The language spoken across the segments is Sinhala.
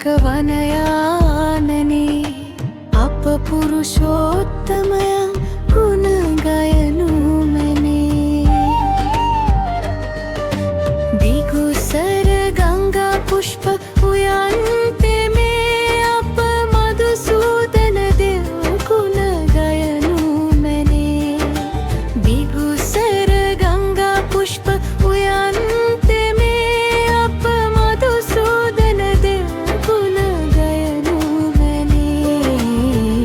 වනයානනේ අප පුරුෂෝත්තමයන් ගුණ ගයනු මැනේ. දිගුසර ගංගා පුෂ්ප උයන්තේ මේ අප මදුසූදන දෙව් ගුණ ගයනු මැනේ. දිගුසර ගංගා පුෂ්ප උයන්තේ මේ අප මදුසූදන දෙව් ගුණ ගයනු මැනේ.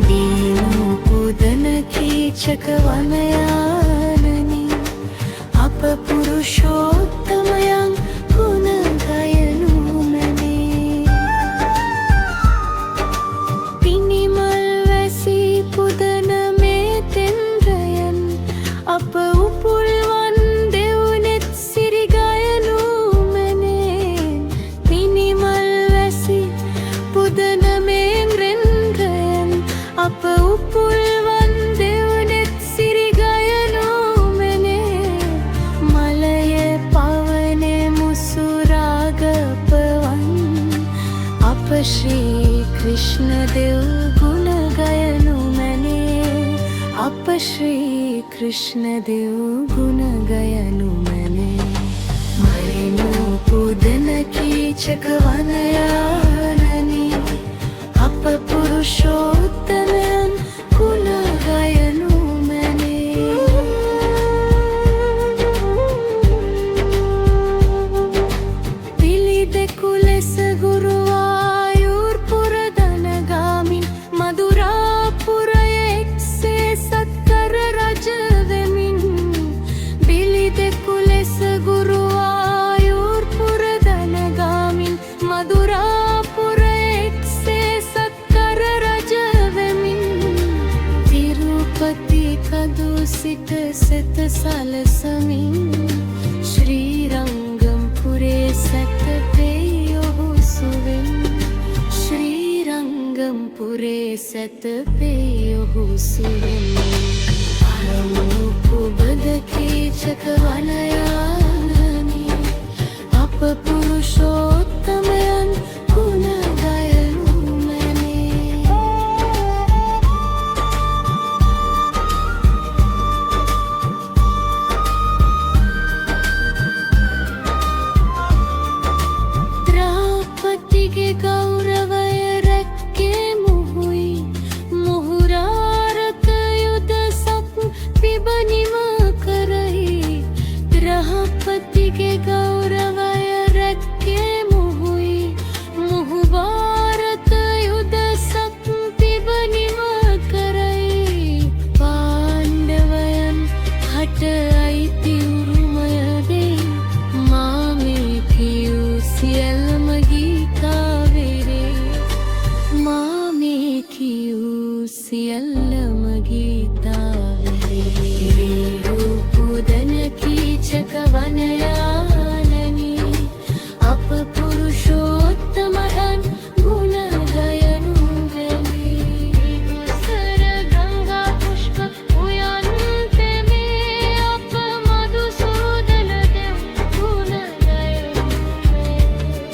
දීනු පුදන කීචක වනයානනේ අප පුරුෂෝත්තමයන් ගුණ ගයනු මැනේ. පිනිමල් වැසී පුදන මේ තෙන්රයන් අප උපුල්වන් දෙව්නෙත් සිරි ගයනු මැනේ. පිනිමල් වැසී පුදන මේ රෙන්රයන් අප උපුල්වන් දෙව්නෙත් සිරි ගයනු මැනේ. මලය පවනේ මුසුරාගපවන් අප ශ්‍රී කෘෂ්ණ දෙව් ගුණ ගයනු මැනේ. අප ශ්‍රී කෘෂ්ණ දෙව් ගුණ ගයනු මැනේ. මරිනු පුදන කීචක වනයානනේ අප පුරුෂෝත්තමයන් ගුණ ගයනු මැනේ. පිළිදෙකු ලෙස ගුරුවායුර් පුර දනගාමින් මදුරාපුරයේ එක්සේ සත්කර රජ වෙමින්. පිළිදෙකු ලෙස ගුරුවායුර් පුර දනගාමින් මදුරාපුරයේ එක්සේ සත්කර රජ වෙමින්. තිරුපති කදු සිට සෙත සලසමින් ශ්‍රී රංගම් පුරේ සැතපෙයි ඔහු සුවෙන්. ශ්‍රී රංගම් පුරේ සැතපෙයි ඔහු සුවෙන්. අරමුණු පුබද කීචක වනයානනේ අප පුරුෂෝත්තමයන් ගුණ ගයනු මැනේ. ද්‍රෞපදීගේ ගෞරවය රැක්කේ මොහුයි. මුහුරාරක යුදසක් පිබ නිම කරයි. ද්‍රෞපදීගේ ගෞරවය රැක්කේ මොහුයි. මුහුවාරක යුදසක් පිබ නිම කරයි. පාණ්ඩවයන් හට අයිති උරුමය දෙයි. මා මේ කියූ සියල්ලම ගීතාවෙරේ. මා මේ කියූ සියල්ලම ගීතාවෙරේ. පුදන කීචක වනයානනේ අප පුරුෂෝත්තමයන් ගුණ ගයනු මැනේ. දිගුසර ගංගා පුෂ්ප උයන්තේ මේ අප මදුසූදන දෙව් ගුණ ගයනු මැනේ.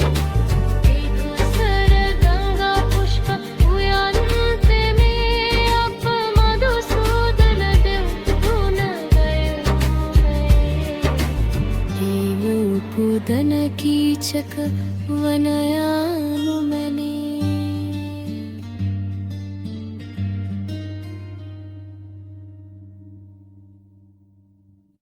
දිගුසර ගංගා පුෂ්ප උයන්තේ මේ අප මදුසූදන දෙව් ගුණ ගයනු මැනේ. දීනු පුදන කීචක වනයා